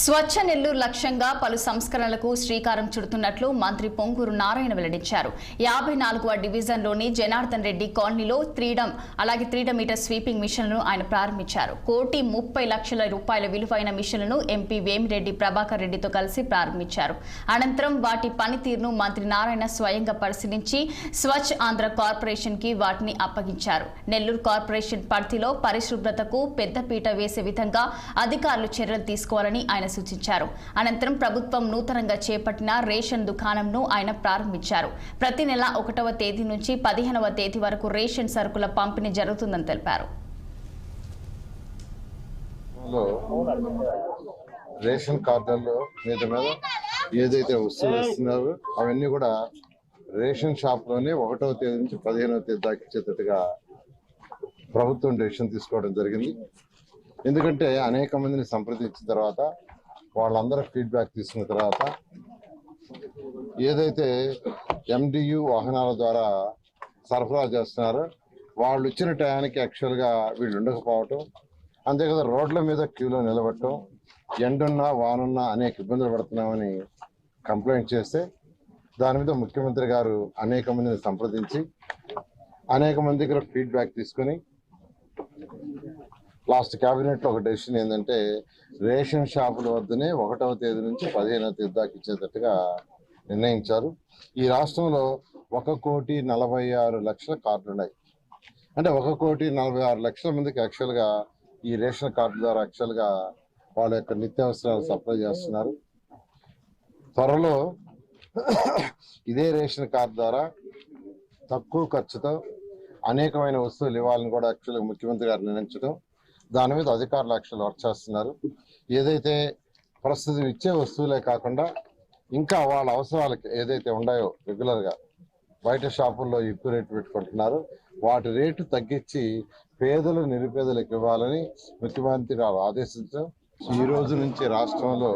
స్వచ్ఛ నెల్లూరు లక్ష్యంగా పలు సంస్కరణలకు శ్రీకారం చుడుతున్నట్లు మంత్రి పొంగూరు నారాయణ వెల్లడించారు. 54వ డివిజన్లోని జనార్దన్ రెడ్డి కాలనీలో 3 మీటర్ స్వీపింగ్ మిషన్లను ఆయన ప్రారంభించారు. 1,30,00,000 రూపాయల విలువైన మిషన్లను ఎంపీ వేమిరెడ్డి ప్రభాకర్ రెడ్డితో కలిసి ప్రారంభించారు. అనంతరం వాటి పనితీరును మంత్రి నారాయణ స్వయంగా పరిశీలించి స్వచ్ఛ ఆంధ్ర కార్పొరేషన్ కి వాటిని అప్పగించారు. నెల్లూరు కార్పొరేషన్ పరిధిలో పరిశుభ్రతకు పెద్దపీట వేసే విధంగా అధికారులు చర్యలు తీసుకోవాలని ఆయన సూచించారు. అనంతరం ప్రభుత్వం నూతనంగా చేపట్టిన రేషన్ దుకాణంను ఆయన ప్రారంభించారు. ప్రతి నెల 1వ తేదీ నుంచి 15వ తేదీ వరకు రేషన్ సరుకుల పంపిణీ జరుగుతుందని తెలిపారు. రేషన్ కార్డుల్లో మీద ఏదైతే వస్తువులు ఇస్తున్నారో అవన్నీ కూడా రేషన్ షాప్ లోనే 1వ తేదీ నుంచి 15వ తేదీ దాకా ఇచ్చేటట్టుగా ప్రభుత్వం డెసిషన్ తీసుకోవడం జరిగింది. ఎందుకంటే అనేక మందిని సంప్రదించిన తర్వాత వాళ్ళందరూ ఫీడ్బ్యాక్ తీసుకున్న తర్వాత ఏదైతే MDU వాహనాల ద్వారా సరఫరా చేస్తున్నారో వాళ్ళు ఇచ్చిన టయానికి యాక్చువల్గా వీళ్ళు ఉండకపోవటం, అంతే కదా రోడ్ల మీద క్యూలో నిలబడటం, ఎండున్నా వానున్నా అనేక ఇబ్బందులు పడుతున్నామని కంప్లైంట్ చేస్తే దాని మీద ముఖ్యమంత్రి గారు అనేక మందిని సంప్రదించి అనేక మంది దగ్గర ఫీడ్బ్యాక్ తీసుకుని లాస్ట్ క్యాబినెట్లో ఒక డెసిషన్ ఏంటంటే రేషన్ షాపుల వద్దనే 1వ తేదీ నుంచి 15వ తేదీ దాకా ఇచ్చేటట్టుగా నిర్ణయించారు. ఈ రాష్ట్రంలో 1,46,00,000 కార్డులు ఉన్నాయి. అంటే 1,46,00,000 మందికి యాక్చువల్గా ఈ రేషన్ కార్డు ద్వారా యాక్చువల్గా వాళ్ళ యొక్క నిత్యావసరాలు సప్లై చేస్తున్నారు. త్వరలో ఇదే రేషన్ కార్డు ద్వారా తక్కువ ఖర్చుతో అనేకమైన వస్తువులు ఇవ్వాలని కూడా యాక్చువల్గా ముఖ్యమంత్రి గారు నిర్ణయించడం, దాని మీద అధికారులు యాక్చువల్ వర్క్ చేస్తున్నారు. ఏదైతే ప్రస్తుతం ఇచ్చే వస్తువులే కాకుండా ఇంకా వాళ్ళ అవసరాలకి ఏదైతే ఉన్నాయో రెగ్యులర్గా బయట షాపుల్లో ఎక్కువ రేటు పెట్టుకుంటున్నారు, వాటి రేటు తగ్గించి పేదలు నిరుపేదలకు ఇవ్వాలని ముఖ్యమంత్రి గారు ఆదేశించడం. ఈ రోజు నుంచి రాష్ట్రంలో